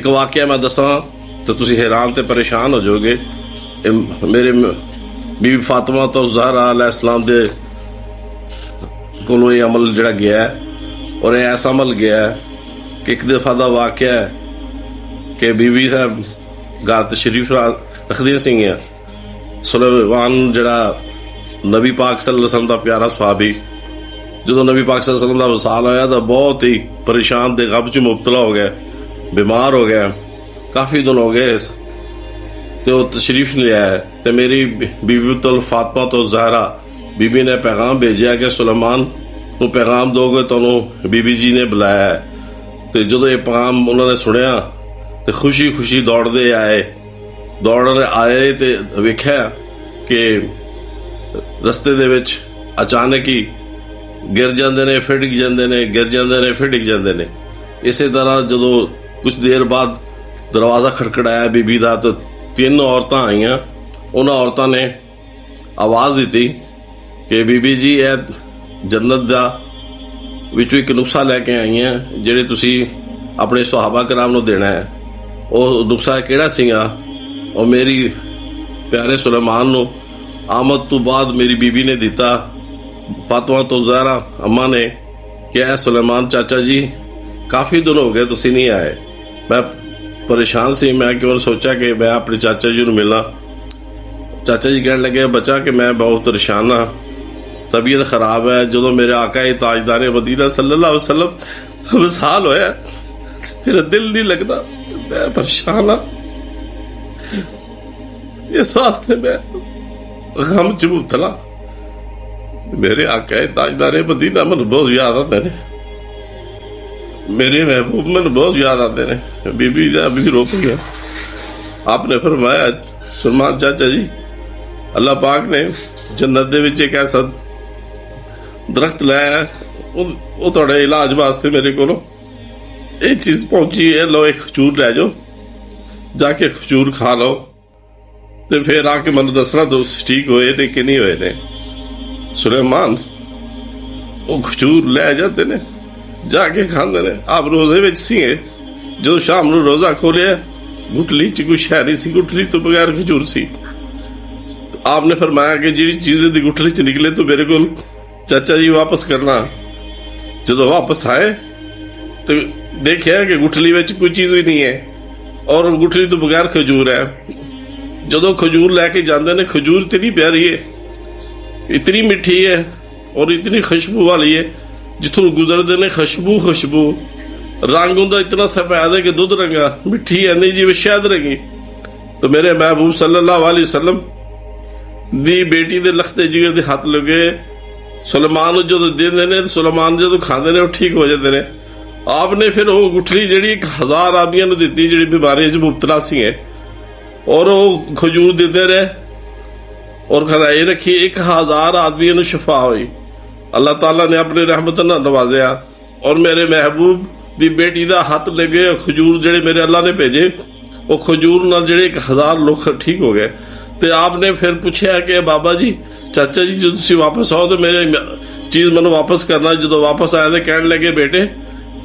एक वाकया मैं दसा तो तुसी हैरान ते परेशान हो जाओगे। मेरे बीबी फातिमा तो ज़हरा अलैहिस्सलाम दे कोलों ये अमल जड़ा गया है, और ये ऐसा अमल गया है कि एक दफ़ा का वाकया है कि बीबी साहब घर तशरीफ रखदियां सीगियां। सुलेमान जड़ा नबी पाक सल्लल्लाहु अलैहि वसल्लम दा प्यारा सहाबी, जो नबी पाक सल्लल्लाहु अलैहि वसल्लम दा वसाल होया तो बहुत ही परेशान ते गम च मुबतला हो गया, बीमार हो गया, काफ़ी दिन हो गए। तो तशरीफ लिया है तो मेरी बीबी तो फातिमा तो ज़हरा बीबी ने पैगाम भेजा कि सुलेमान को पैगाम दोगे तो बीबी जी ने बुलाया है। तो जो ये पैगाम उन्होंने सुनिया तो खुशी खुशी दौड़ते आए तो वेख्या कि रस्ते दे विच अचानक ही गिर जाते ने, फिर डिग जाते ने, गिर जाते ने, फिर डिग जाते ने। इस तरह जो कुछ देर बाद दरवाज़ा खड़खड़ाया बीबी का तो 3 औरतां आईयां। उन्होंने औरतां ने आवाज़ दी कि बीबी जी ए जन्नत का विचों एक नुस्खा लैके आई हैं जिहड़े तुसी अपने सुहाबा कराम नूं देना है। वो नुस्खा किहड़ा सीगा? और मेरी प्यारे सुलेमान नूं आमद तो बाद मेरी बीबी ने दिता, फातिमा तो ज़हरा अम्मा ने, क्या सुलेमान चाचा जी काफ़ी दिन हो गए तुसी नहीं आए। मैं परेशान सी, मैं क्यों सोचा कि मैं अपने चाचा जी को मिला। चाचा जी कहने लगे बच्चा कि मैं बहुत परेशान हाँ, तबीयत खराब है। जो मेरे आका ताजदार मदीना सल्लल्लाहु अलैहि वसल्लम वसाल होया मेरा दिल नहीं लगता, मैं परेशान हाँ। इस वास्ते मैं गम च मुबतला। मेरे आका ताजदार मदीना मैंने बहुत याद आते हैं, मेरे महबूब मैंने बहुत याद आते हैं। बीबी अभी रो गया। आपने फरमाया सुलेमान चाचा जी, अल्लाह पाक ने जन्नत दे विच एक ऐसा दरख्त लाया, वो थोड़े इलाज वास्ते मेरे को ये चीज़ पहुंची है, लो एक खजूर लै जाओ, जाके खजूर खा लो तो फिर आके मैं दसना तो ठीक होए ने कि नहीं होए ने। सुलेमान वो खजूर लै जाते ने, जाके खाते ने। आप रोजे विच सीगे, जो शाम नूं रोजा खोलिया गुठली च कुछ है नहीं सी, गुठली तो बगैर खजूर सी। तो आपने फरमाया कि जी चीज़ दी गुठली च निकले तो मेरे को चाचा जी वापस करना। जो वापस आए तो देखिया कि गुठली में कोई चीज़ भी नहीं है और गुठली तो बगैर खजूर है। जो खजूर लैके जाते हैं, खजूर इतनी प्यारी है, इतनी मिठी है और इतनी खुशबू वाली है, जिथों गुजरते ने खुशबू रंग उनका इतना सफेद है कि दुध रंगा, मिठी है नहीं जी शहद रंगी। तो मेरे महबूब सल्लल्लाहु अलैहि वसल्लम दी बेटी दे लखते जिगर दे हाथ लगे सुलेमान जो देंदे ने, सुलेमान जो खाते ने वो ठीक हो जाते हैं। आपने फिर वो गुठली जी 1000 आदमियों ने दी जी बीमारी च मुबतला सी है, और वो खजूर देते रहे और खराई रखी, 1000 आदमियों शिफा हुई। अल्लाह ताला ने अपनी रहमत नाल नवाजिया और मेरे महबूब दी बेटी का हाथ लगे खजूर जेड़े मेरे अल्लाह ने भेजे, वो खजूर नाल जेड़े 1000 लोग ठीक हो गए। तो आपने फिर पूछा कि बाबा जी चाचा जी जो तुम वापस आओ तो मेरे चीज़ मैंने वापस करना। जो वापस आए तो कहने लगे बेटे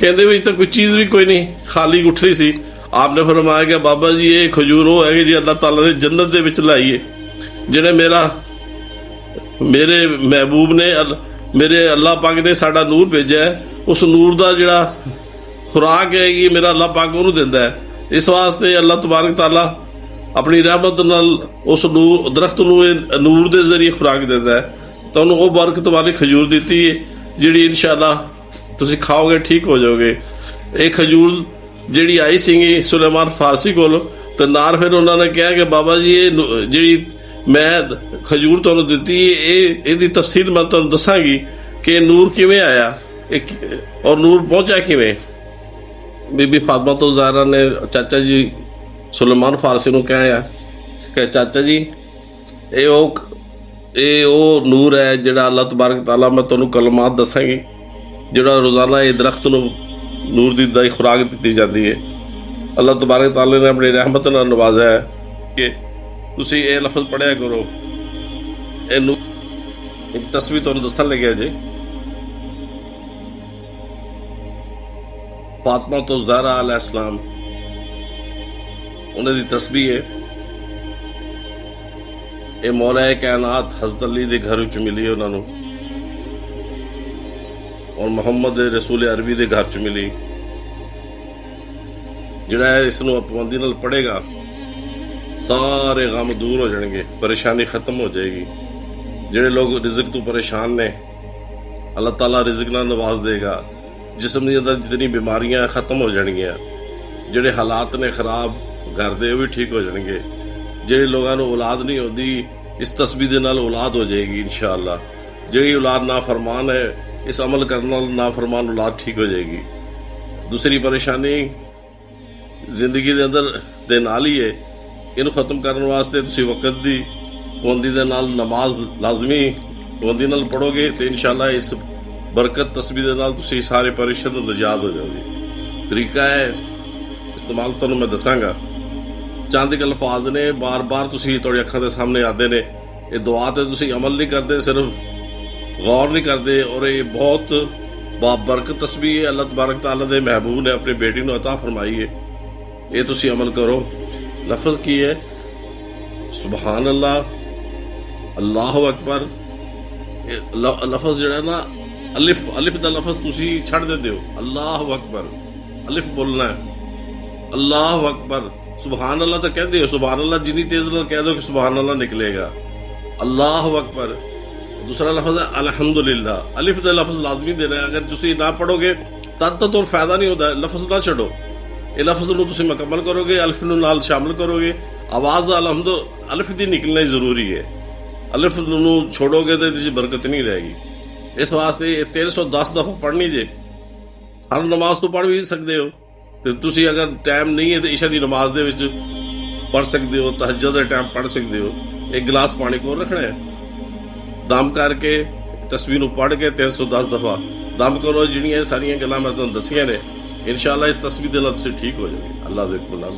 कहते भी तो कोई चीज़ भी कोई नहीं, खाली गुठली सी। आपने फरमाया कि बाबा जी ये खजूर वो है जी अल्लाह ताला ने जन्नत दे विच लाई है, जिन्हें मेरे महबूब ने मेरे अल्लाह पाक ने साडा नूर भेजा है, उस नूर का जिहड़ा खुराक है मेरा अल्लाह पाक उन्होंने दिंदा है। इस वास्ते अल्लाह तबारक ताला अपनी रहमत नाल उस दरख्त नूर के जरिए खुराक दिंदा है। तो उन्होंने वो बरकत वाली खजूर दी है जिहड़ी इंशाअल्लाह तुसीं खाओगे ठीक हो जाओगे। एक खजूर जिहड़ी आई सी सुलेमान फारसी कोल, तो नाल फिर उन्होंने कहा कि बाबा जी ये जिहड़ी मैं खजूर तुहानूं दित्ती ये तफसील मैं तुहानूं दसांगी कि नूर किवें आया और नूर पहुंचा किवें। बीबी फातिमा तो ज़हरा ने चाचा जी सुलेमान फारसी नूं कहा कि चाचा जी ये वो नूर है जिहड़ा अल्लाह तबारक ताला मैं तुहानूं कलमात दसांगी जिहड़ा रोज़ाना ये दरख्त नूं नूर दी दाई खुराक दी जाती है। अल्लाह तबारक ताला ने अपनी रहमत नाल नवाजा है कि तुसीं ये लफ्ज़ पढ़िया करो। एक तस्वीर तुहानूं दसन लग्या जी, फातिमा तो ज़हरा अलैहिस्सलाम انہوں دی تسبیح ہے یہ مولا کائنات حضرت علی دے گھر وچ ملی انہوں نے اور محمد رسول عربی دے گھر چ ملی جڑا ہے اس نو پابندی نال پڑھے گا سارے غم دور ہو جائیں گے پریشانی ختم ہو جائے گی جڑے لوگ رزق تو پریشان نے اللہ تعالیٰ رزق نال نواز دے گا جسم کے اندر جتنی بیماریاں ختم ہو جان گیا جڑے حالات نے خراب گھر دے بھی ٹھیک ہو جان گے جڑے لوگوں کو اولاد نہیں ہوتی اس تسبیح دے نال اولاد ہو جائے گی انشاءاللہ جڑی اولاد نافرمان ہے اس عمل کرنے نال نافرمان اولاد ٹھیک ہو جائے گی دوسری پریشانی زندگی دے اندر دے نال ہی ہے ان ختم کرنے واسطے تسی وقت دی پابندی دے نال نماز لازمی پابندی نال پڑھو گے تو انشاءاللہ اس برکت تسبیح دے نال تسی سارے پریشان تو نجات ہو جاؤ گے طریقہ ہے استعمال تمہیں میں دساں گا چند ایک الفاظ نے بار بار تسی تھوڑی اکھاں دے سامنے آتے نے یہ دعا تے تسی عمل نہیں کرتے صرف غور نہیں کرتے اور یہ بہت بابرکت تسبیح ہے اللہ تبارک تعالیٰ دے محبوب نے اپنی بیٹی نو عطا فرمائی ہے یہ تسی عمل کرو لفظ کی ہے سبحان اللہ اللہ اکبر لفظ جڑا نا الف دا لفظ تسی چھڑ دے دیو اللہ اکبر الف بولنا ہے اللہ اکبر سبحان اللہ تو کہہ دیو سبحان اللہ جنی تیز نال کہہ دو کہ سبحان اللہ نکلے گا اللہ اکبر دوسرا لفظ ہے الحمدللہ الف دا لفظ لازمی دینا ہے اگر تسی نہ پڑھو گے تد تو اور فائدہ نہیں ہوتا لفظ نہ چھڑو یہ لفظ نو تسی مکمل کرو گے الف نو نال شامل کرو گے آواز الحمد الف دی نکلنا ضروری ہے الف نو چھوڑو گے تو برکت نہیں رہے گی اس واسطے 310 دفعہ پڑھنی جے ہر نماز تو پڑھ بھی سکتے ہو تو تسی اگر ٹائم نہیں ہے تو عشاء دی نماز دے وچ پڑھ سکتے ہو تہجد دے ٹائم پڑھ سکتے ہو ایک گلاس پانی کو رکھنا ہے دم کر کے تسبیح نو پڑھ کے 310 دفعہ دم کرو جنیاں ساریاں گلاں میں تمہیں دسیاں نے انشاءاللہ اس تسبیح دے نال تسی ٹھیک ہو جائے گے اللہ دے حکم نال